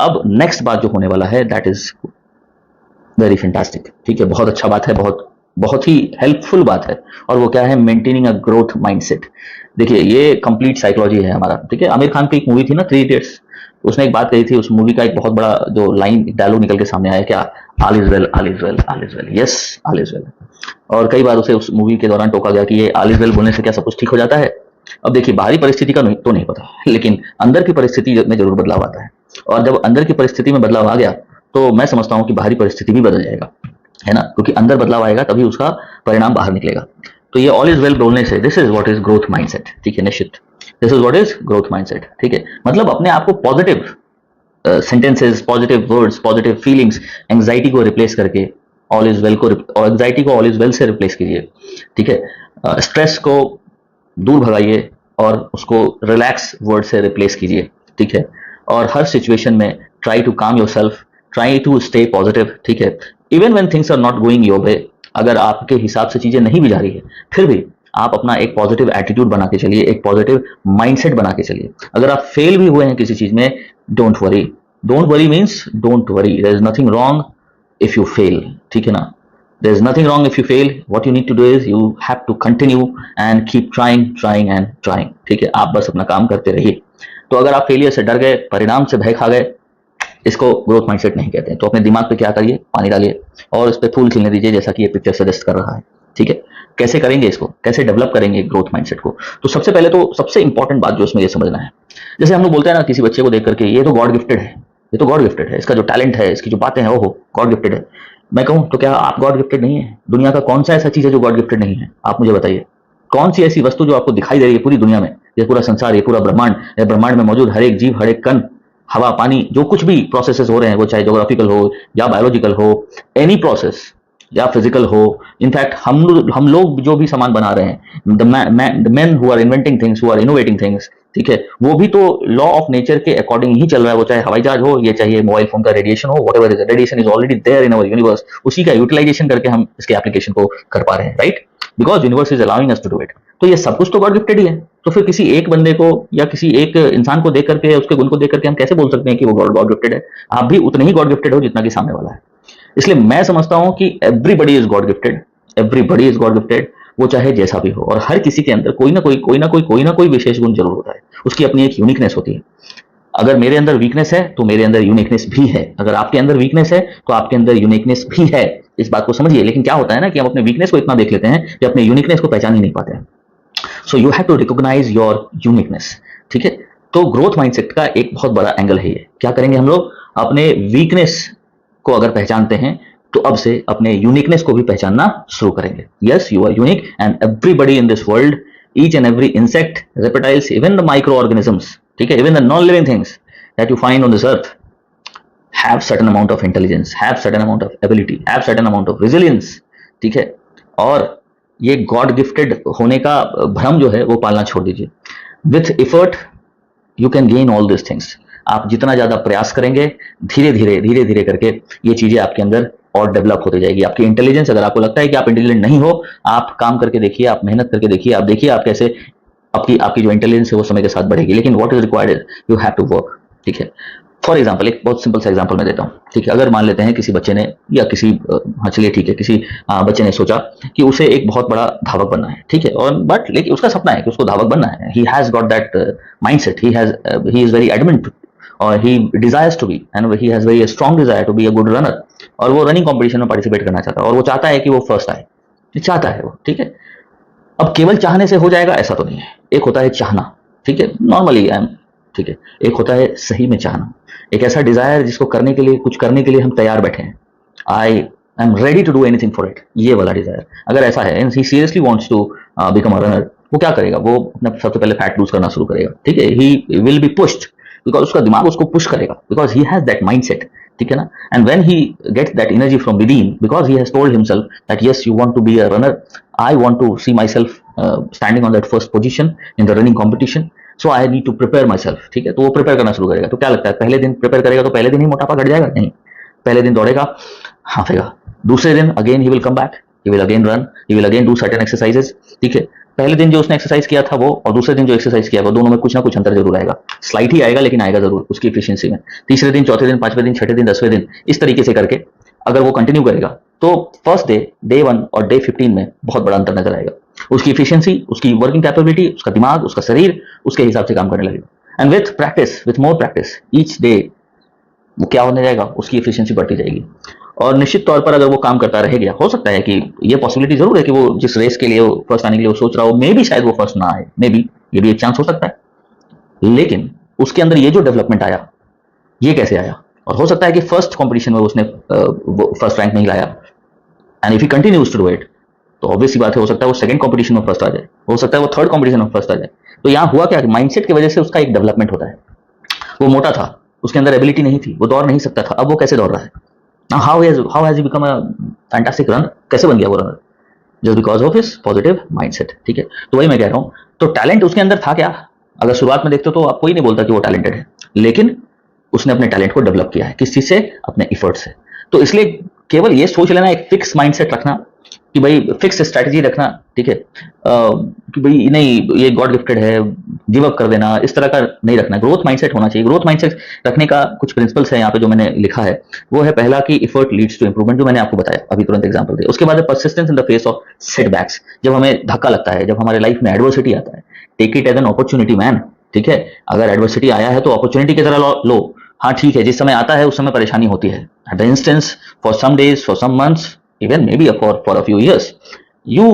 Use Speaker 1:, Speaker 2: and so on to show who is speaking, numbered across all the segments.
Speaker 1: अब नेक्स्ट बात जो होने वाला है दैट इज वेरी फैंटास्टिक, ठीक है, बहुत अच्छा बात है, बहुत बहुत ही हेल्पफुल बात है। और वो क्या है, मेंटेनिंग अ ग्रोथ माइंडसेट। देखिए ये कंप्लीट साइकोलॉजी है हमारा, ठीक है। आमिर खान की एक मूवी थी ना, 3 इडियट्स, उसने एक बात कही थी, उस मूवी का एक बहुत बड़ा जो लाइन डायलॉग निकल के सामने आया, क्या, all is well, all is well, all is well, yes all is well. और कई बार उसे उस मूवी के दौरान टोका गया कि ये ऑल इज वेल बोलने से क्या सब कुछ ठीक हो जाता है। अब देखिए बाहरी परिस्थिति का तो नहीं पता, लेकिन अंदर की परिस्थिति में जरूर बदलाव आता है। और जब अंदर की परिस्थिति में बदलाव आ गया तो मैं समझता हूँ कि बाहरी परिस्थिति भी बदल जाएगा, है ना, क्योंकि अंदर बदलाव आएगा तभी उसका परिणाम बाहर निकलेगा। तो ये ऑल इज वेल बोलने से this is what is growth mindset, ठीक है, निश्चित this is what is growth mindset, ठीक है। मतलब अपने आप को positive sentences, positive words, positive feelings, anxiety को रिप्लेस करके ऑल इज वेल को, एंग्जाइटी को ऑल इज वेल से रिप्लेस कीजिए, ठीक है। स्ट्रेस को दूर भगाइए और उसको रिलैक्स वर्ड से रिप्लेस कीजिए, ठीक है। और हर सिचुएशन में try to calm yourself, try to stay positive, ठीक है। Even when things are not going your way, अगर आपके हिसाब से चीजें नहीं भी जा रही है, फिर भी आप अपना एक पॉजिटिव एटीट्यूड बना के चलिए, एक पॉजिटिव माइंडसेट बना के चलिए। अगर आप फेल भी हुए हैं किसी चीज में, don't worry, don't worry means don't worry, there is nothing wrong if you fail, ठीक है ना। There is nothing wrong if you fail. What you need to do is you have to continue and keep trying, trying and trying. ठीक है, आप बस अपना काम करते रहिए। तो अगर आप फेलियर से डर गए, परिणाम से भय खा गए, इसको ग्रोथ माइंडसेट नहीं कहते हैं। तो अपने दिमाग पे क्या करिए, पानी डालिए और इस पे फूल खिलने दीजिए, जैसा कि ये पिक्चर सजेस्ट कर रहा है, ठीक है। कैसे करेंगे इसको, कैसे डेवलप करेंगे ग्रोथ माइंडसेट को? तो सबसे पहले तो सबसे इंपॉर्टेंट बात जो इसमें ये समझना है, जैसे हम लोग बोलते हैं ना किसी बच्चे को देख करके, ये तो गॉड गिफ्टेड है, ये तो गॉड गिफ्टेड है, इसका जो टैलेंट है, इसकी जो बातें हैं, वो गॉड गिफ्टेड है। मैं कहूं तो क्या आप गॉड गिफ्टेड नहीं है? दुनिया का कौन सा ऐसा चीज है जो गॉड गिफ्टेड नहीं है? आप मुझे बताइए, कौन सी ऐसी वस्तु जो आपको दिखाई दे रही है पूरी दुनिया में, ये पूरा संसार, ये पूरा ब्रह्मांड, ये ब्रह्मांड में मौजूद हर एक जीव, हर एक कण, हवा, पानी, जो कुछ भी प्रोसेसेस हो रहे हैं, वो चाहे ज्योग्राफिकल हो या बायोलॉजिकल हो, एनी प्रोसेस या फिजिकल हो, इनफैक्ट हम लोग जो भी सामान बना रहे हैं, the man who are inventing things, who are innovating things, ठीक है, वो भी तो लॉ ऑफ नेचर के अकॉर्डिंग ही चल रहा है। वो चाहे हवाई जहाज हो, ये चाहिए मोबाइल फोन का रेडिएशन हो, whatever is radiation is already there in our universe, उसी का यूटिलाइजेशन करके हम इसके एप्लीकेशन को कर पा रहे हैं, right, because universe is allowing us to do it. तो ये सब कुछ तो गॉड गिफ्टेड ही है। तो फिर किसी एक बंदे को या किसी एक इंसान को देख करके, उसके गुण को देख करके हम कैसे बोल सकते हैं कि वो गॉड गिफ्टेड है? आप भी उतने ही गॉड गिफ्टेड हो जितना कि सामने वाला है। इसलिए मैं समझता हूं कि everybody is God gifted, everybody is God gifted, वो चाहे जैसा भी हो। और हर किसी के अंदर कोई ना कोई विशेष गुण जरूर होता है, उसकी अपनी एक यूनिकनेस होती है। अगर मेरे अंदर वीकनेस है तो मेरे अंदर यूनिकनेस भी है, अगर आपके अंदर वीकनेस है तो आपके अंदर यूनिकनेस भी है। इस बात को समझिए। लेकिन क्या होता है ना कि हम अपने वीकनेस को इतना देख लेते हैं कि अपने यूनिकनेस को पहचान ही नहीं पाते हैं। So you have to recognise your uniqueness, ठीक है। तो ग्रोथ माइंडसेट का एक बहुत बड़ा एंगल है ये। क्या करेंगे हम लोग? अपने वीकनेस को अगर पहचानते हैं तो अब से अपने यूनिकनेस को भी पहचानना शुरू करेंगे। Yes, you are unique and everybody in this world, each and every insect, reptiles, even the micro organisms, ठीक है, even the non living things that you find on this earth have certain amount of intelligence, have certain amount of ability, have certain amount of resilience, ठीक है। और ये God gifted होने का भ्रम जो है वो पालना छोड़ दीजिए। With effort you can gain all this things. आप जितना ज्यादा प्रयास करेंगे, धीरे धीरे करके ये चीजें आपके अंदर और डेवलप होती जाएगी। आपकी इंटेलिजेंस, अगर आपको लगता है कि आप इंटेलिजेंट नहीं हो, आप काम करके देखिए, आप मेहनत करके देखिए, आप देखिए आप कैसे आपकी जो इंटेलिजेंस है वो समय के साथ बढ़ेगी। लेकिन what is required is you have to work, ठीक है। फॉर एग्जाम्पल, एक बहुत सिंपल सा एग्जाम्पल मैं देता हूँ, ठीक है। अगर मान लेते हैं किसी बच्चे ने या किसी हाँ चलिए ठीक है, किसी बच्चे ने सोचा कि उसे एक बहुत बड़ा धावक बनना है, ठीक है, और बट लेकिन उसका सपना है कि उसको धावक बनना है। He has got that mindset, he is very adamant और he desires to be and he has very strong desire to be a good runner. और वो रनिंग कॉम्पिटिशन में पार्टिसिपेट करना चाहता है और वो चाहता है कि वो फर्स्ट आए, चाहता है वो, ठीक है। अब केवल चाहने से हो जाएगा ऐसा तो नहीं है। एक होता है चाहना, ठीक है, नॉर्मली ठीक है। एक होता है सही में चाहना, एक ऐसा डिजायर जिसको करने के लिए, कुछ करने के लिए हम तैयार बैठे हैं। I am ready to do anything for it, ये वाला डिजायर अगर ऐसा है, he seriously wants to become a runner, वो क्या करेगा? वो अपना सबसे पहले फैट लूज करना शुरू करेगा, ठीक है। He will be pushed because उसका दिमाग उसको पुश करेगा, because he has that mindset, ठीक है ना। And when he gets that energy from within, because he has told himself that yes you want to be a runner, I want to see myself standing on that first position in the running competition, so I need to prepare myself, ठीक है। तो वो prepare करना शुरू करेगा। तो क्या लगता है, पहले दिन प्रिपेयर करेगा तो पहले दिन ही मोटापा घट जाएगा? नहीं, पहले दिन दौड़ेगा, हाफेगा, दूसरे दिन again he will come back, he will again run, he will again do certain exercises, ठीक है। पहले दिन जो उसने एक्सरसाइज किया था वो और दूसरे दिन जो एक्सरसाइज किया वो दोनों में कुछ ना कुछ अंतर जरूर आएगा, स्लाइट ही आएगा लेकिन आएगा जरूर उसकी एफिशिएंसी में। तीसरे दिन, चौथे दिन, पांचवें दिन, छठे दिन, 10वें दिन, इस तरीके से करके अगर वो कंटिन्यू करेगा तो फर्स्ट डे 1 और डे 15 में बहुत बड़ा अंतर नजर आएगा। उसकी एफिशिएंसी, उसकी वर्किंग कैपेबिलिटी, उसका दिमाग, उसका शरीर उसके हिसाब से काम करने लगेगा। And with practice, with more practice each day, वो क्या होने जाएगा, उसकी एफिशिएंसी बढ़ती जाएगी। और निश्चित तौर पर अगर वो काम करता रह गया, हो सकता है कि ये पॉसिबिलिटी जरूर है कि वो जिस रेस के लिए वो फर्स्ट आने के लिए वो सोच रहा हो, मे भी शायद वो फर्स्ट ना आए, मे बी ये भी एक चांस हो सकता है। लेकिन उसके अंदर ये जो डेवलपमेंट आया, ये कैसे आया? और हो सकता है कि फर्स्ट कंपटीशन में उसने फर्स्ट रैंक नहीं लाया, and if he continues to do it तो ऑब्वियस सी बात है, हो सकता है वो सेकंड कंपटीशन में फर्स्ट आ जाए, हो सकता है वो थर्ड कंपटीशन में फर्स्ट आ जाए। तो यहाँ हुआ क्या, माइंडसेट की वजह से उसका एक डेवलपमेंट होता है। वो मोटा था, उसके अंदर एबिलिटी नहीं थी, वो दौड़ नहीं सकता था, अब वो कैसे दौड़ रहा है? How has he become a fantastic runner? कैसे बन गया वो runner? Just because of his positive mindset. ठीक है, तो वही मैं कह रहा हूं। तो टैलेंट उसके अंदर था क्या? अगर शुरुआत में देखते हो तो आप कोई नहीं बोलता कि वो टैलेंटेड है, लेकिन उसने अपने टैलेंट को डेवलप किया है। किस चीज से? अपने एफर्ट से। तो इसलिए केवल ये सोच लेना, एक फिक्स माइंडसेट रखना कि भाई फिक्स स्ट्रेटजी रखना, ठीक है, कि भाई नहीं ये गॉड गिफ्टेड है, गिव अप कर देना, इस तरह का नहीं रखना। ग्रोथ माइंडसेट होना चाहिए। ग्रोथ माइंडसेट रखने का कुछ प्रिंसिपल्स है यहाँ पे जो मैंने लिखा है। वो है पहला कि एफर्ट लीड्स टू इंप्रूवमेंट, जो मैंने आपको बताया अभी तुरंत एग्जांपल दे। उसके बाद है persistence in the face of setbacks, जब हमें धक्का लगता है, जब हमारे लाइफ में एडवर्सिटी आता है, take it as an opportunity man. ठीक है, अगर एडवर्सिटी आया है तो अपॉर्चुनिटी की तरह लो। हाँ ठीक है, जिस समय आता है उस समय परेशानी होती है, at the instance for some days, for some months, even maybe for a few years you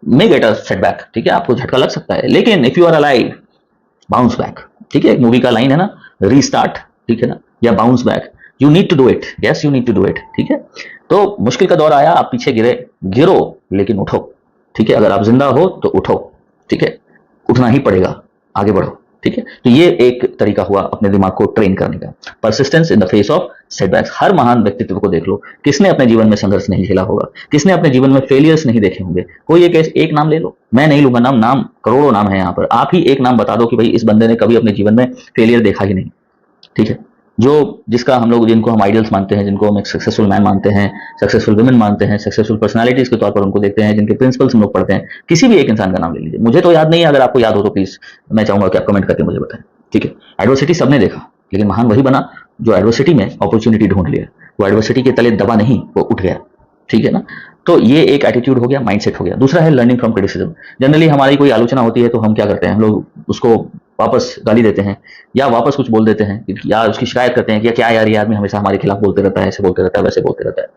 Speaker 1: may get a setback. ठीक है, आपको झटका लग सकता है, लेकिन if you are alive, bounce back. ठीक है, एक मूवी का लाइन है ना, रीस्टार्ट, ठीक है ना, या bounce back. You need to do it, yes you need to do it. ठीक है, तो मुश्किल का दौर आया, आप पीछे गिरो लेकिन उठो। ठीक है, अगर आप जिंदा हो तो उठो। ठीक है, उठना ही पड़ेगा, आगे बढ़ो। ठीक है, तो ये एक तरीका हुआ अपने दिमाग को ट्रेन करने का, persistence in the face of setbacks. हर महान व्यक्तित्व को देख लो, किसने अपने जीवन में संघर्ष नहीं झेला होगा, किसने अपने जीवन में फेलियर्स नहीं देखे होंगे। कोई एक नाम ले लो, मैं नहीं लूंगा नाम करोड़ों नाम है यहाँ पर, आप ही एक नाम बता दो कि भाई इस बंदे ने कभी अपने जीवन में फेलियर देखा ही नहीं। ठीक है, जिसका हम लोग, जिनको हम आइडियल्स मानते हैं, जिनको हम एक सक्सेसफुल मैन मानते हैं, सक्सेसफुल वुमेन मानते हैं, सक्सेसफुल पर्सनालिटीज के तौर पर उनको देखते हैं, जिनके प्रिंसिपल्स हम लोग पढ़ते हैं, किसी भी एक इंसान का नाम ले लीजिए। मुझे तो याद नहीं है, अगर आपको याद हो तो प्लीज मैं चाहूंगा कि आप कमेंट करके मुझे बताएं। ठीक है, एडवर्सिटी सबने देखा, लेकिन महान वही बना जो एडवर्सिटी में अपॉर्चुनिटी ढूंढ लिया। वो एडवर्सिटी के तले दबा नहीं, वो उठ गया। ठीक है ना, तो ये एक एटीट्यूड हो गया, माइंडसेट हो गया। दूसरा है लर्निंग फ्रॉम क्रिटिसिज्म। जनरली हमारी कोई आलोचना होती है तो हम क्या करते हैं, हम लोग उसको वापस गाली देते हैं या वापस कुछ बोल देते हैं या उसकी शिकायत करते हैं कि क्या यार ये आदमी हमेशा हमारे खिलाफ बोलते रहता है, ऐसे बोलते रहता है, वैसे बोलते रहता है।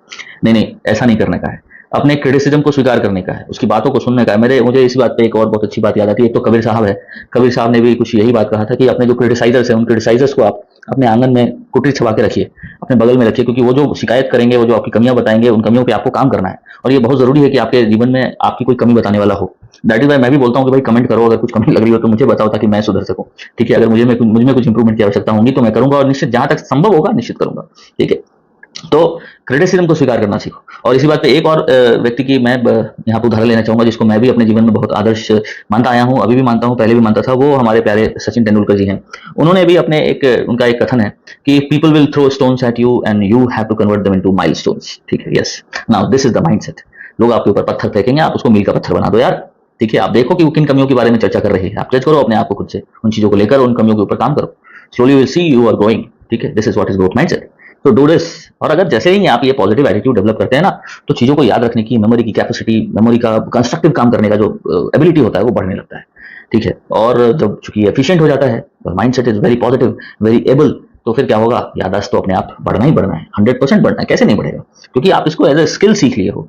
Speaker 1: नहीं, ऐसा नहीं करने का है। अपने क्रिटिसिज्म को स्वीकार करने का है, उसकी बातों को सुनने का है। मुझे इस बात पे एक और बहुत अच्छी बात याद आती है। एक तो कबीर साहब है, कबीर साहब ने भी कुछ यही बात कहा था कि अपने जो क्रिटिसाइजर्स हैं, उन क्रिटिसाइजर्स को आप अपने आंगन में कुटीर छपा के रखिए, अपने बगल में रखिए, क्योंकि वो जो शिकायत करेंगे, वो जो आपकी कमियां बताएंगे, उन कमियों पे आपको काम करना है। और ये बहुत जरूरी है कि आपके जीवन में आपकी कोई कमी बताने वाला हो। दैट इज वाई मैं भी बोलता हूँ कि भाई कमेंट करो, अगर कुछ कमी लग रही हो तो मुझे बताओ, ताकि मैं सुधर सकूं। ठीक है, अगर मुझे में कुछ इंप्रूवमेंट की आवश्यकता होगी तो मैं करूंगा, और निश्चित जहां तक संभव होगा निश्चित करूंगा। ठीक है, तो क्रिटिसिज्म को स्वीकार करना सीखो। और इसी बात पे एक और व्यक्ति की मैं यहाँ पर उदाहरण लेना चाहूंगा, जिसको मैं भी अपने जीवन में बहुत आदर्श मानता आया हूँ, अभी भी मानता हूँ, पहले भी मानता था। वो हमारे प्यारे सचिन तेंदुलकर जी हैं। उन्होंने भी अपने उनका एक कथन है कि people will throw stones at you and you have to convert them into milestones. ठीक है, yes, now this is the mindset. लोग आपके ऊपर पत्थर फेंकेंगे, आप उसको मील का पत्थर बना दो यार। ठीक है, आप देखो कि वो किन कमियों के बारे में चर्चा कर रही है, आप जज करो अपने आप को खुद से, उन चीजों को लेकर उन कमियों के ऊपर काम करो। Slowly will see you are growing. ठीक है, this is what is growth mindset. तो डू दिस। और अगर जैसे ही आप ये पॉजिटिव एटीट्यूड डेवलप करते हैं ना, तो चीजों को याद रखने की, मेमोरी की कैपेसिटी, मेमोरी का कंस्ट्रक्टिव काम करने का जो एबिलिटी होता है वो बढ़ने लगता है। ठीक है, और जब चूंकि एफिशिएंट हो जाता है और mindset is very positive, very able, तो फिर क्या होगा, याददाश्त तो अपने आप बढ़ना ही बढ़ना है, 100% बढ़ना है। कैसे नहीं बढ़ेगा, क्योंकि आप इसको एज ए स्किल सीख लिए हो।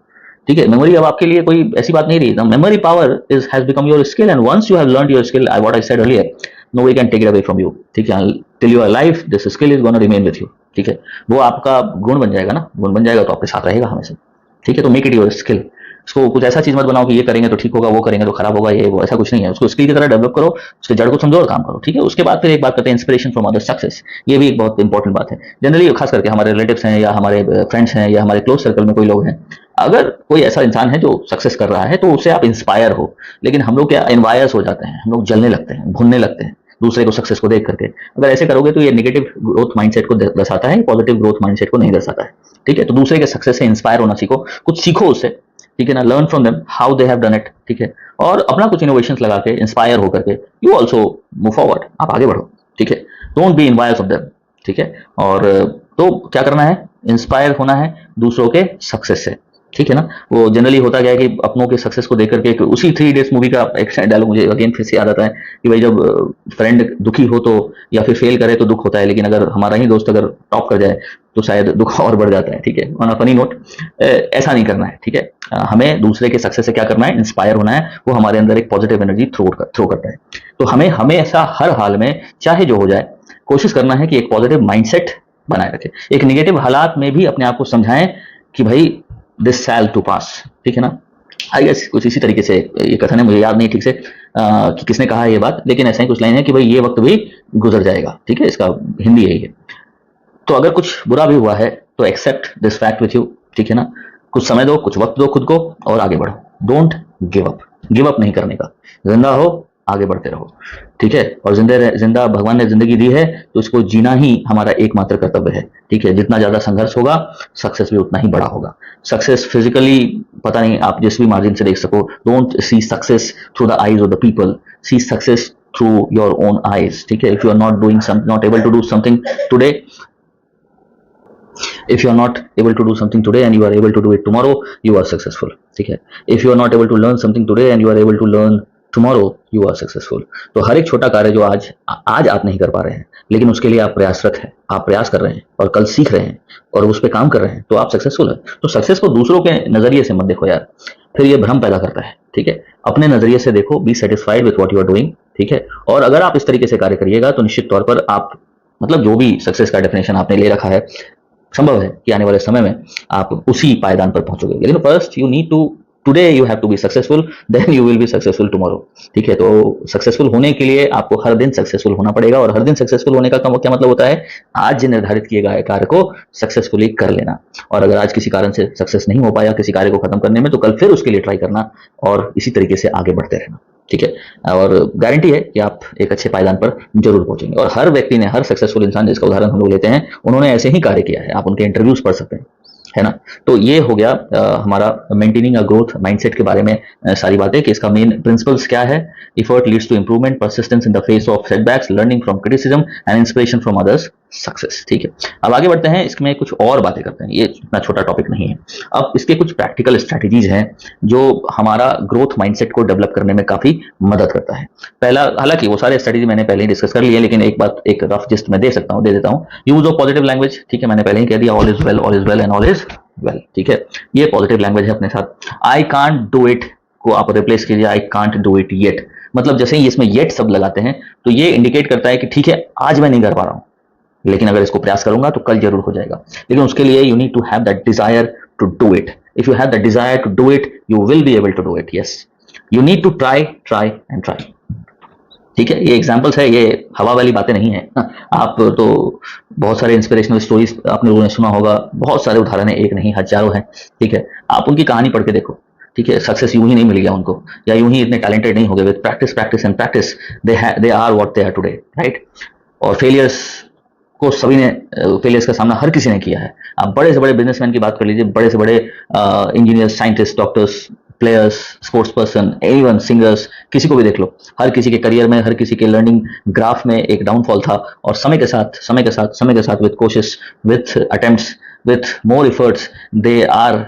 Speaker 1: ठीक है, मेमोरी अब आपके लिए कोई ऐसी बात नहीं रही। The memory power is has become your skill, and once you have learned your skill, what I said earlier, nobody can take it away from you. ठीक है, till you are alive this skill is going to remain with you. ठीक है, वो आपका गुण बन जाएगा ना, गुण बन जाएगा तो आपके साथ रहेगा हमेशा। ठीक है, तो मेक इट योर स्किल। उसको कुछ ऐसा चीज मत बनाओ कि ये करेंगे तो ठीक होगा, वो करेंगे तो खराब होगा, ये वो, ऐसा कुछ नहीं है। उसको स्किल की तरह डेवलप करो, उसके जड़ को समझो और काम करो। ठीक है, उसके बाद फिर एक बात करते हैं, इंस्पिरेशन फ्रॉम अदर सक्सेस। ये भी एक बहुत इंपॉर्टेंट बात है। जनरली खास करके हमारे रिलेटिव्स हैं या हमारे फ्रेंड्स हैं या हमारे क्लोज सर्कल में कोई लोग हैं, अगर कोई ऐसा इंसान है जो सक्सेस कर रहा है तो उससे आप इंस्पायर हो। लेकिन हम लोग क्या इन्वायर्स हो जाते हैं, हम लोग जलने लगते हैं, भुनने लगते हैं दूसरे को सक्सेस को देख करके। अगर ऐसे करोगे तो ये नेगेटिव ग्रोथ माइंडसेट को दर्शाता है, पॉजिटिव ग्रोथ माइंडसेट को नहीं दर्शाता है। ठीक है, तो दूसरे के सक्सेस से इंस्पायर होना सीखो, कुछ सीखो उससे। ठीक है ना, learn from them how they have done it. ठीक है, और अपना कुछ इनोवेशंस लगा के, इंस्पायर होकर के, यू ऑल्सो मूव फॉरवर्ड, आप आगे बढ़ो, ठीक है। डोंट बी इन्वायर्स ऑफ देम, ठीक है। और तो क्या करना है, इंस्पायर होना है दूसरों के सक्सेस से, ठीक है ना। वो जनरली होता क्या है कि अपनों के सक्सेस को देख करके, उसी 3 इडियट्स मूवी का एक डायलॉग मुझे अगेन फिर से याद आता है कि भाई जब फ्रेंड दुखी हो तो, या फिर फेल करे तो दुख होता है, लेकिन अगर हमारा ही दोस्त अगर टॉप कर जाए तो शायद दुख और बढ़ जाता है, ठीक है। ऑन अ फनी नोट, ऐसा नहीं करना है, ठीक है। हमें दूसरे के सक्सेस से क्या करना है, इंस्पायर होना है, वो हमारे अंदर एक पॉजिटिव एनर्जी थ्रो करता है। तो हमें हमेशा हर हाल में, चाहे जो हो जाए, कोशिश करना है कि एक पॉजिटिव माइंडसेट बनाए रखें। एक निगेटिव हालात में भी अपने आप को समझाएं कि भाई दिस शैल टू पास, ठीक है ना। आई गेस कुछ इसी तरीके से ये कथन है, मुझे याद नहीं ठीक से कि किसने कहा है ये बात, लेकिन ऐसा ही कुछ लाइन है कि भाई ये वक्त भी गुजर जाएगा, ठीक है। इसका हिंदी यही है। तो अगर कुछ बुरा भी हुआ है तो accept this fact with you, ठीक है ना। कुछ समय दो, कुछ वक्त दो खुद को, और आगे बढ़ो। डोंट गिव अप नहीं करने का, जिंदा हो, आगे बढ़ते रहो, ठीक है। और जिंदा भगवान ने जिंदगी दी है तो इसको जीना ही हमारा एकमात्र कर्तव्य है, ठीक है। जितना ज्यादा संघर्ष होगा, सक्सेस भी उतना ही बड़ा होगा। सक्सेस फिजिकली पता नहीं आप जिस भी मार्जिन से देख सको, don't see success through the eyes of the people, see success through your own eyes, ठीक है। If you are not able to do something today, if you are not able to do something today and you are able to do it tomorrow, you are successful, ठीक है। if you are not able to learn something today and you are able to learn tomorrow, you are successful। तो हर एक छोटा कार्य जो आज आप नहीं कर पा रहे हैं, लेकिन उसके लिए आप प्रयासरत हैं, आप प्रयास कर रहे हैं और कल सीख रहे हैं और उस पर काम कर रहे हैं, तो आप सक्सेसफुल है। तो सक्सेस को दूसरों के नजरिए से मत देखो यार, फिर ये भ्रम पैदा करता है, ठीक है। अपने नजरिए से देखो, be satisfied with what you are doing, ठीक है। और अगर आप इस तरीके से कार्य करिएगा तो निश्चित तौर पर आप, मतलब जो भी सक्सेस का डेफिनेशन आपने ले रखा है, संभव है कि आने वाले समय में आप उसी पायदान पर पहुंचोगे। लेकिन first you need to, today you have to be successful, then you will be successful tomorrow, ठीक है। तो सक्सेसफुल होने के लिए आपको हर दिन सक्सेसफुल होना पड़ेगा, और हर दिन सक्सेसफुल होने का क्या मतलब होता है, आज निर्धारित किए गए कार्य को सक्सेसफुली कर लेना। और अगर आज किसी कारण से सक्सेस नहीं हो पाया किसी कार्य को खत्म करने में, तो कल फिर उसके लिए ट्राई करना और इसी तरीके से आगे बढ़ते रहना, ठीक है। और गारंटी है कि आप एक अच्छे पायदान पर जरूर पहुंचेंगे। और हर व्यक्ति ने, हर सक्सेसफुल इंसान जिसका उदाहरण हम लोग लेते हैं, उन्होंने ऐसे ही कार्य किया है, आप उनके इंटरव्यूज पढ़ सकते हैं, है ना। तो ये हो गया हमारा मेंटेनिंग अ ग्रोथ माइंडसेट के बारे में सारी बातें, कि इसका मेन प्रिंसिपल्स क्या है। Effort leads to improvement, persistence in the face of setbacks, learning from criticism and inspiration from others, success, ठीक है। अब आगे बढ़ते हैं, इसमें कुछ और बातें करते हैं, ये इतना छोटा टॉपिक नहीं है। अब इसके कुछ प्रैक्टिकल स्ट्रैटेजीज हैं जो हमारा ग्रोथ माइंडसेट को डेवलप करने में काफी मदद करता है। पहला, हालांकि वो सारे स्ट्रैटेजी मैंने पहले ही डिस्कस कर लिए, लेकिन एक बात, एक रफ जिस्ट में दे देता हूं। यूज ऑफ पॉजिटिव लैंग्वेज, ठीक है, मैंने पहले ही कह दिया, all is well and all is well, ठीक है। ये पॉजिटिव लैंग्वेज है अपने साथ। आई कांट डू इट को आप रिप्लेस कीजिए I can't do it yet. मतलब जैसे ही इसमें येट शब्द लगाते हैं तो ये इंडिकेट करता है कि ठीक है, आज मैं नहीं कर पा रहा हूं, लेकिन अगर इसको प्रयास करूंगा तो कल जरूर हो जाएगा। लेकिन उसके लिए you need to have that desire to do it. If you have that desire to do it, you will be able to do it. Yes, you need to try and try, ठीक है। ये examples है, ये हवा वाली बातें नहीं है। आप तो बहुत सारे इंस्पिरेशनल स्टोरीज आपने लोगों ने सुना होगा, बहुत सारे उदाहरण है, एक नहीं हजारों हैं, ठीक है। आप उनकी कहानी पढ़ के देखो, ठीक है। सक्सेस यूं ही नहीं मिल गया उनको, या यूं ही इतने टैलेंटेड नहीं हो गए। With practice and practice they are what they are today, right. और फेलियर्स को सभी ने, फेलियर्स का सामना हर किसी ने किया है। आप बड़े से बड़े बिजनेसमैन की बात कर लीजिए, बड़े से बड़े engineers, scientist, doctors, players, sports person, even singers, किसी को भी देख लो, हर किसी के करियर में, हर किसी के लर्निंग ग्राफ में एक डाउनफॉल था। और समय के साथ विद कोशिश, with attempts, with more efforts, they are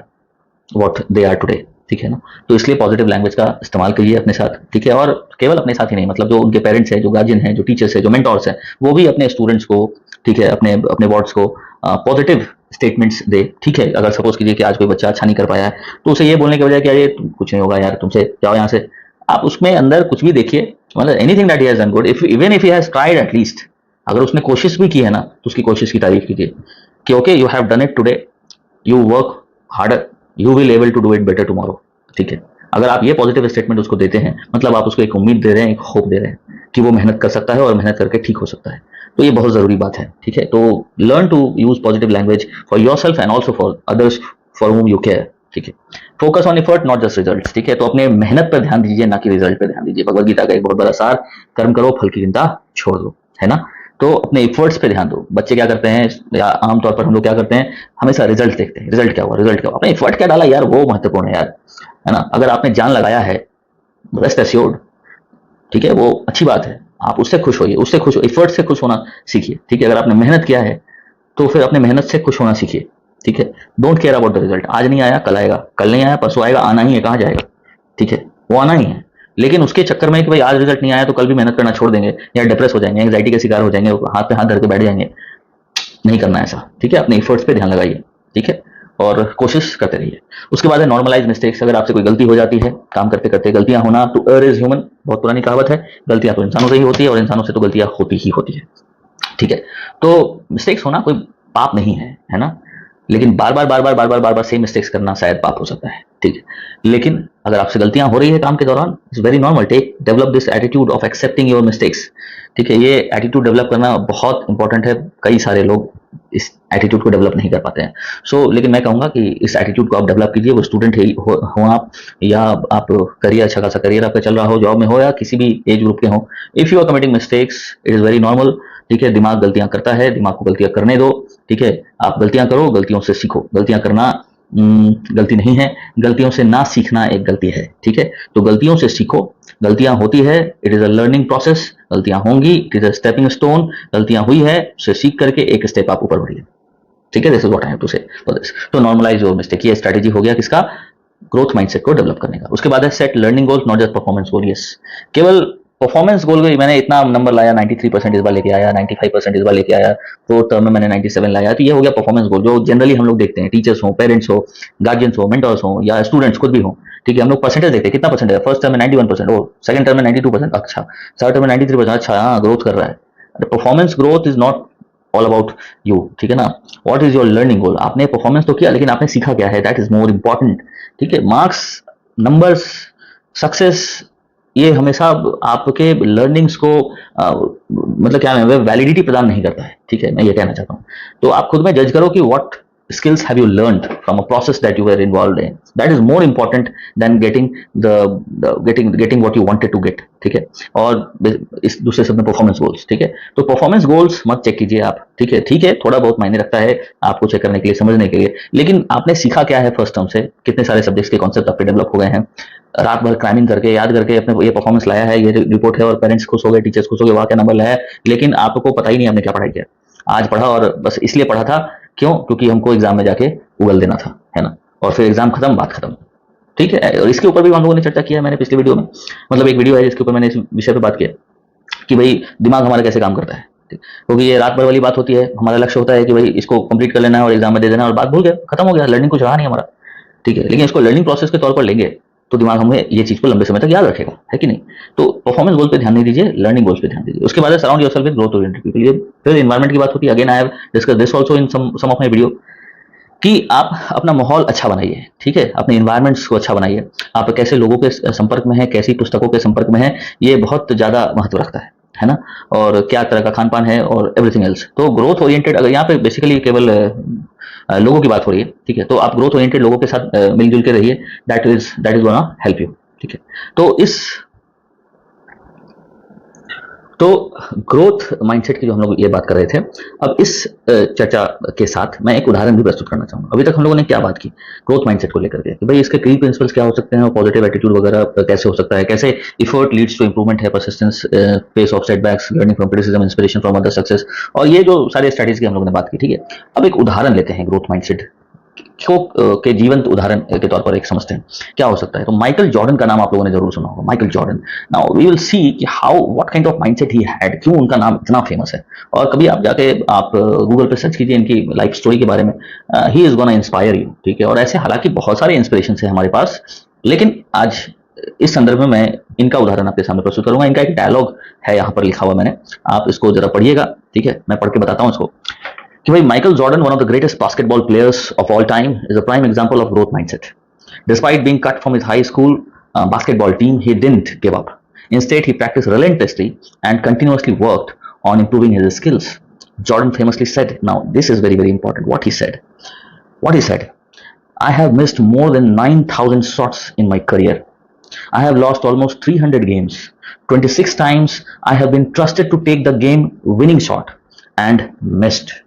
Speaker 1: what they are today, ठीक है ना। तो इसलिए पॉजिटिव लैंग्वेज का इस्तेमाल करिए अपने साथ, ठीक है। और केवल अपने साथ ही नहीं, मतलब जो उनके पेरेंट्स हैं, जो गार्जियन हैं, जो टीचर्स हैं, जो मेंटोर्स हैं, वो भी अपने स्टूडेंट्स को, ठीक है, अपने वर्ड्स को पॉजिटिव स्टेटमेंट्स दे, ठीक है। अगर सपोज कीजिए कि आज कोई बच्चा अच्छा नहीं कर पाया है, तो उसे ये बोलने के बजाय कि ये कुछ नहीं होगा यार, तुमसे जाओ यहाँ से, आप उसमें अंदर कुछ भी देखिए, मतलब anything that he has done good, even if he has tried at least, अगर उसने कोशिश भी की है ना, तो उसकी कोशिश की तारीफ कीजिए कि okay, you have done it today, you work harder, you will able to do it better tomorrow, ठीक है। अगर आप ये पॉजिटिव स्टेटमेंट उसको देते हैं, मतलब आप उसको एक उम्मीद दे रहे हैं, एक होप दे रहे हैं कि वो मेहनत कर सकता है और मेहनत करके ठीक हो सकता है। तो ये बहुत जरूरी बात है, ठीक है। तो learn to use positive language for yourself and also for others for whom you care, ठीक है। Focus on effort not just results, ठीक है। तो अपने मेहनत पर ध्यान दीजिए, ना कि रिजल्ट पर ध्यान दीजिए। भगवद गीता का एक बहुत बड़ा सार, कर्म करो फल की चिंता छोड़ दो, है ना। तो अपने एफर्ट्स पे ध्यान दो। बच्चे क्या करते हैं, या आमतौर पर हम लोग क्या करते हैं, हमेशा रिजल्ट देखते हैं, रिजल्ट क्या हुआ, अपने एफर्ट क्या डाला यार, वो महत्वपूर्ण है यार, है ना। अगर आपने जान लगाया है, रेस्ट एश्योर्ड, ठीक है, वो अच्छी बात है, आप उससे खुश होइए, उससे खुश, एफर्ट से खुश होना सीखिए, ठीक है। अगर आपने मेहनत किया है तो फिर अपने मेहनत से खुश होना सीखिए, ठीक है। Don't care about the result, आज नहीं आया कल आएगा, कल नहीं आया परसों आएगा, आना ही है, कहाँ जाएगा, ठीक है, वो आना ही है। लेकिन उसके चक्कर में कि भाई आज रिजल्ट नहीं आया तो कल भी मेहनत करना छोड़ देंगे, या डिप्रेस हो जाएंगे, एंग्जाइटी के शिकार हो जाएंगे, हाथ पे हाथ धर के बैठ जाएंगे, नहीं करना ऐसा, ठीक है। अपने एफर्ट्स पे ध्यान लगाइए, ठीक है, और कोशिश करते रहिए। उसके बाद है नॉर्मलाइज मिस्टेक्स। अगर आपसे कोई गलती हो जाती है, काम करते करते गलतियां होना, टू एयर इज ह्यूमन, बहुत पुरानी कहावत है, गलतियां तो इंसानों से ही होती है और इंसानों से तो गलतियां होती ही होती है, ठीक है। तो मिस्टेक्स होना कोई पाप नहीं है ना, लेकिन बार बार बार बार बार बार बार बार सेम मिस्टेक्स करना शायद पाप हो सकता है, ठीक है। लेकिन अगर आपसे गलतियां हो रही है काम के दौरान, it's very normal, take develop this attitude of accepting your mistakes, ठीक है। ये एटीट्यूड डेवलप करना बहुत इंपॉर्टेंट है, कई सारे लोग इस एटीट्यूड को डेवलप नहीं कर पाते हैं। लेकिन मैं कहूंगा कि इस एटीट्यूड को आप डेवलप कीजिए, वो स्टूडेंट हो आप, या आप करियर, अच्छा खासा करियर आपका चल रहा हो, जॉब में हो, या किसी भी एज ग्रुप के हो, if you are committing mistakes, it is very normal, ठीक है। दिमाग गलतियां करता है, दिमाग को गलतियां करने दो, ठीक है। आप गलतियां करो, गलतियों से सीखो, गलतियां करना गलती नहीं है, गलतियों से ना सीखना एक गलती है, ठीक है। तो गलतियों से सीखो, गलतियां होती है, it is a learning process, गलतियां होंगी, it is a stepping stone, गलतियां हुई है, उससे सीख करके एक स्टेप आप ऊपर बढ़िए, ठीक है। This is what I have to say for this. तो नॉर्मलाइज योर मिस्टेक, ये स्ट्रेटेजी हो गया किसका, ग्रोथ माइंडसेट को डेवलप करने का। उसके बाद है set learning goals, not just performance goal. Yes, केवल परफॉर्मेंस गोल में मैंने इतना नंबर लाया, 93% इस बार लेके आया, 95% इस बार लेके आया, फोर्थ टर्म में मैंने 97 लाया, तो ये हो गया परफॉर्मेंस गोल, जो जनरली हम लोग देखते हैं, टीचर्स हो, पेरेंट्स हो, गार्जियंस हो, मेंटर्स हो, या स्टूडेंट्स खुद भी हो, ठीक है। हम लोग परसेंटेज देखते हैं, कितना परसेंट है, फर्स्ट टर्म में 91%, ओ सेकंड टर्म में 92%, अच्छा, थर्ड टर्म में 93%, अच्छा, हाँ ग्रोथ कर रहा है। Performance growth is not all about you, ठीक है ना। व्हाट इज योर लर्निंग गोल, आपने परफॉर्मेंस तो किया, लेकिन आपने सीखा क्या है, दैट इज मोर इंपॉर्टेंट, ठीक है। मार्क्स, नंबर्स, सक्सेस, ये हमेशा आपके लर्निंग्स को मतलब क्या है, वैलिडिटी प्रदान नहीं करता है, ठीक है, मैं ये कहना चाहता हूँ। तो आप खुद में जज करो कि what skills have you learned from a process that you were involved in, that is more important than getting getting what you wanted to get, ठीक है। और इस दूसरे शब्द में परफॉर्मेंस गोल्स, ठीक है। तो परफॉर्मेंस गोल्स मत चेक कीजिए आप, ठीक है, ठीक है, थोड़ा बहुत मायने रखता है आपको चेक करने के लिए, समझने के लिए, लेकिन आपने सीखा क्या है फर्स्ट टर्म से, कितने सारे सब्जेक्ट्स के कॉन्सेप्ट आपके डेवलप हो गए हैं, रात भर क्रैमिंग करके याद करके अपने ये परफॉर्मेंस लाया है, ये रिपोर्ट है, और पेरेंट्स खुश हो गए, टीचर्स खुश हो गए, वहां क्या नंबर लाया है, लेकिन आपको पता ही नहीं आपने क्या पढ़ाई किया। आज पढ़ा और बस इसलिए पढ़ा था, क्यों, क्योंकि हमको एग्जाम में जाके उगल देना था, है ना, और फिर एग्जाम खत्म, बात खत्म, ठीक है। और इसके ऊपर भी हम लोगों ने चर्चा किया है, मैंने पिछले वीडियो में, मतलब एक वीडियो है जिसके ऊपर मैंने इस विषय पे बात किया कि भाई दिमाग हमारा कैसे काम करता है, क्योंकि ये रात भर वाली बात होती है, हमारा लक्ष्य होता है कि भाई इसको कंप्लीट कर लेना है और एग्जाम में दे देना, और बात भूल गया, खत्म हो गया, लर्निंग कुछ रहा नहीं हमारा, ठीक है। लेकिन इसको लर्निंग प्रोसेस के तौर पर लेंगे तो दिमाग हमें ये चीज को लंबे समय तक याद रखेगा, है कि नहीं। तो परफॉर्मेंस गोल पे ध्यान नहीं दीजिए, लर्निंग गोल्स पे ध्यान दीजिए। उसके बाद surround yourself with growth oriented people. ये फिर एनवायरमेंट की बात होती है, again I have discuss this also in some of my video, कि आप अपना माहौल अच्छा बनाइए, ठीक है, अपने इन्वायरमेंट्स को अच्छा बनाइए, आप कैसे लोगों के संपर्क में हैं, कैसी पुस्तकों के संपर्क में हैं, ये बहुत ज्यादा महत्व रखता है ना, और क्या तरह का खान पान है और एवरीथिंग एल्स। तो ग्रोथ ओरिएंटेड, अगर यहाँ पे बेसिकली केवल लोगों की बात हो रही है, ठीक है, तो आप ग्रोथ ओरिएंटेड लोगों के साथ मिलजुल के रहिए, that is gonna help you, ठीक है। तो ग्रोथ माइंडसेट की जो हम लोग ये बात कर रहे थे, अब इस चर्चा के साथ मैं एक उदाहरण भी प्रस्तुत करना चाहूंगा। अभी तक हम लोगों ने क्या बात की ग्रोथ माइंडसेट को लेकर के, कि भाई इसके की प्रिंसिपल्स क्या हो सकते हैं, और पॉजिटिव एटीट्यूड वगैरह कैसे हो सकता है, कैसे इफर्ट लीड्स टू इंप्रूवमेंट है, persistence, face of setbacks, learning from criticism, inspiration from other success, और ये जो सारे स्ट्रेटेजी की हम लोगों ने बात की, ठीक है। अब एक उदाहरण लेते हैं ग्रोथ माइंडसेट के जीवंत उदाहरण के तौर पर एक समझते हैं क्या हो सकता है। तो माइकल जॉर्डन का नाम आप लोगों ने जरूर सुना होगा, Michael Jordan. Now we will see कि how what kind of mindset he had, क्यों उनका नाम इतना फेमस है। और कभी आप जाके आप गूगल पे सर्च कीजिए इनकी लाइफ स्टोरी के बारे में, he is gonna inspire you, ठीक है। और ऐसे हालांकि बहुत सारे इंस्पिरेशन है हमारे पास, लेकिन आज इस संदर्भ में मैं इनका उदाहरण आपके सामने प्रस्तुत करूंगा। इनका एक डायलॉग है यहाँ पर लिखा हुआ मैंने, आप इसको जरा पढ़िएगा, ठीक है, मैं पढ़ के बताता हूँ इसको, कि भाई Michael Jordan, one of the greatest basketball players of all time, is a prime example of growth mindset. Despite being cut from his high school basketball team, he didn't give up. Instead, he practiced relentlessly and continuously worked on improving his skills. Jordan famously said, now this is very, very important, what he said, I have missed more than 9,000 shots in my career. I have lost almost 300 games. 26 times I have been trusted to take the game winning shot and missed.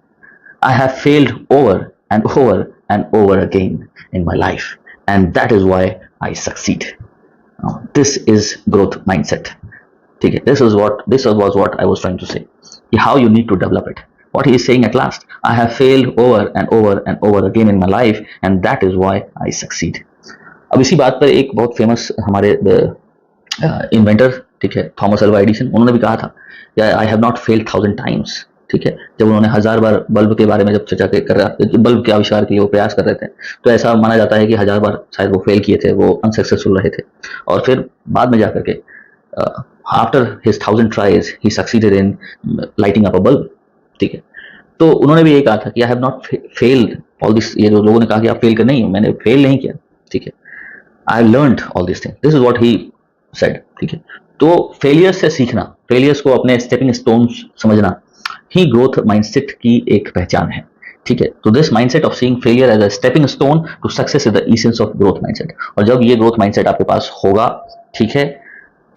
Speaker 1: I have failed over and over and over again in my life, and that is why I succeed. This is growth mindset. ठीक है, this was what I was trying to say कि how you need to develop it. What he is saying at last, I have failed over and over again in my life, and that is why I succeed. अब इसी बात पर एक बहुत famous हमारे inventor, ठीक है, थॉमस अल्वा एडिसन, उन्होंने भी कहा था, I have not failed 1000 times. ठीक है, जब उन्होंने 1000 बार बल्ब के बारे में जब चर्चा कर रहा, बल्ब के आविष्कार के लिए वो प्रयास कर रहे थे, तो ऐसा माना जाता है कि 1000 बार शायद वो फेल किए थे, वो अनसक्सेसफुल रहे थे, और फिर बाद में जाकर के after his 1000 tries he succeeded in lighting up a bulb. ठीक है, तो उन्होंने भी ये कहा था कि I have not failed all this. ये जो लोगों ने कहा कि आप फेल कर, नहीं, मैंने फेल नहीं किया। ठीक है, I learned all this thing, this is what he said. ठीक है, तो फेलियर्स से सीखना, फेलियर्स को अपने स्टेपिंग स्टोन्स समझना ही ग्रोथ माइंडसेट की एक पहचान है। ठीक है, तो this mindset of seeing failure as a stepping stone to success is the essence of growth mindset. और जब ये ग्रोथ माइंडसेट आपके पास होगा, ठीक है,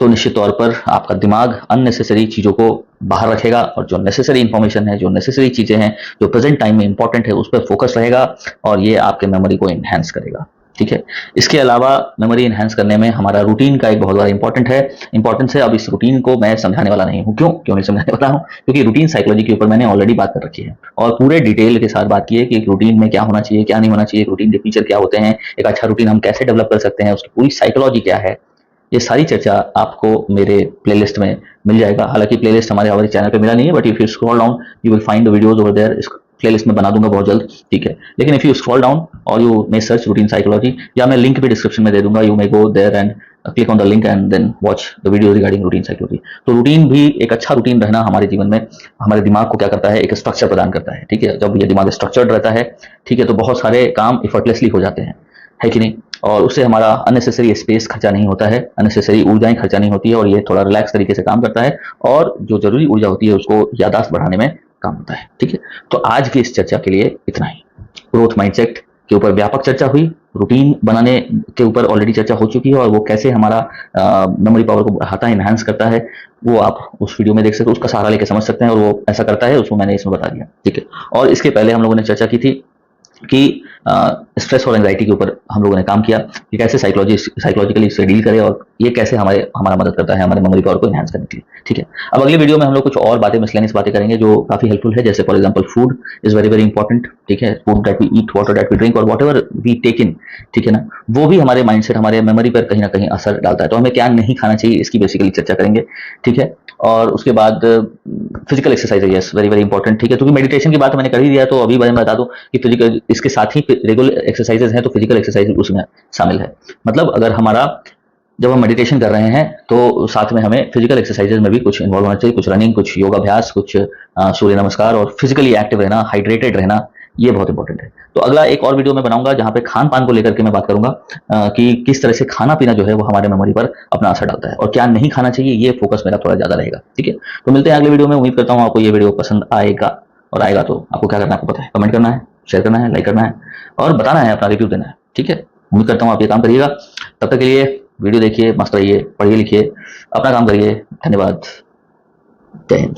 Speaker 1: तो निश्चित तौर पर आपका दिमाग अननेसेसरी चीजों को बाहर रखेगा, और जो नेसेसरी इंफॉर्मेशन है, जो नेसेसरी चीजें हैं, जो प्रेजेंट टाइम में इंपॉर्टेंट है, उस पर फोकस रहेगा, और ये आपके मेमोरी को एनहेंस करेगा। ठीक है, इसके अलावा मेमोरी एनहेंस करने में हमारा रूटीन का एक बहुत बड़ा इंपॉर्टेंस है। अब इस रूटीन को मैं समझाने वाला नहीं हूँ। क्यों नहीं समझाने वाला हूँ? क्योंकि रूटीन साइकोलॉजी के ऊपर मैंने ऑलरेडी बात कर रखी है, और पूरे डिटेल के साथ बात की है कि एक रूटीन में क्या होना चाहिए, क्या नहीं होना चाहिए, रूटीन के फीचर क्या होते हैं, एक अच्छा रूटीन हम कैसे डेवलप कर सकते हैं, उसकी पूरी साइकोलॉजी क्या है। ये सारी चर्चा आपको मेरे प्लेलिस्ट में मिल जाएगा। हालांकि प्लेलिस्ट हमारे चैनल पे मिला नहीं है, but if you scroll down you will find the videos over there. इस प्लेलिस्ट में बना दूंगा बहुत जल्द। ठीक है, लेकिन इफ यू स्क्रॉल डाउन और you may search routine psychology, या मैं लिंक भी डिस्क्रिप्शन में दे दूंगा, you may go there and click on the link and then watch the video regarding routine psychology. तो रूटीन भी, एक अच्छा रूटीन रहना हमारे जीवन में हमारे दिमाग को क्या करता है, एक स्ट्रक्चर प्रदान करता है। ठीक है, जब ये दिमाग स्ट्रक्चर्ड रहता है, ठीक है, तो बहुत सारे काम इफर्टलेसली हो जाते हैं, है कि नहीं? और उससे हमारा अननेसेसरी स्पेस खर्चा नहीं होता है, अननेसेसरी ऊर्जाएं खर्चा नहीं होती है, और ये थोड़ा रिलैक्स तरीके से काम करता है, और जो जरूरी ऊर्जा होती है उसको याददाश्त बढ़ाने में काम होता है। ठीक है, तो आज की इस चर्चा के लिए इतना ही। ग्रोथ माइंडसेट के ऊपर व्यापक चर्चा हुई, रूटीन बनाने के ऊपर ऑलरेडी चर्चा हो चुकी है, और वो कैसे हमारा मेमोरी पावर को बढ़ाता है, इनहांस करता है, वो आप उस वीडियो में देख सकते हो, उसका सहारा लेके समझ सकते हैं, और वो ऐसा करता है, उसको मैंने इसमें बता दिया। ठीक है, और इसके पहले हम लोगों ने चर्चा की थी कि स्ट्रेस और एंजाइटी के ऊपर हम लोगों ने काम किया कि कैसे साइकोलॉजिकली इससे डील करें, और ये कैसे हमारा मदद करता है हमारे मेमोरी पावर को एनहांस करने के लिए। ठीक है, अब अगले वीडियो में हम लोग कुछ और बातें, मिसलेनियस बातें करेंगे जो काफी हेल्पफुल है, जैसे for example food is very very important. ठीक है, food that we eat, water that we drink, और whatever we take in, ठीक है ना, वो भी हमारे माइंडसेट, हमारे मेमोरी पर कहीं ना कहीं असर डालता है। तो हमें क्या नहीं खाना चाहिए, इसकी बेसिकली चर्चा करेंगे। ठीक है, और उसके बाद फिजिकल एक्सरसाइज है, यस, वेरी वेरी इंपॉर्टेंट। ठीक है, क्योंकि मेडिटेशन की बात मैंने कर ही दिया, तो अभी मैं बता दूं कि फिजिकल, इसके साथ ही रेगुलर एक्सरसाइजेज हैं, तो फिजिकल एक्सरसाइज उसमें शामिल है। मतलब अगर हमारा, जब हम मेडिटेशन कर रहे हैं, तो साथ में हमें फिजिकल एक्सरसाइजेज में भी कुछ इन्वॉल्व होना चाहिए, कुछ रनिंग, कुछ योगाभ्यास, कुछ सूर्य नमस्कार, और फिजिकली एक्टिव रहना, हाइड्रेटेड रहना, ये बहुत इंपॉर्टेंट है। तो अगला एक और वीडियो में बनाऊंगा जहां पे खान पान को लेकर के मैं बात करूंगा कि किस तरह से खाना पीना जो है वो हमारे मेमोरी पर अपना असर डालता है, और क्या नहीं खाना चाहिए, ये फोकस मेरा थोड़ा ज्यादा रहेगा। ठीक है, तो मिलते हैं अगले वीडियो में। उम्मीद करता हूँ आपको ये वीडियो पसंद आएगा, और आएगा तो आपको क्या करना है, आपको पता है, कमेंट करना है, शेयर करना है, लाइक करना है, और बताना है, अपना रिव्यू देना है। ठीक है, उम्मीद करता हूँ आप ये काम करिएगा। तब तक के लिए वीडियो देखिए, मस्त रहिए, पढ़िए लिखिए, अपना काम करिए। धन्यवाद, जय हिंद।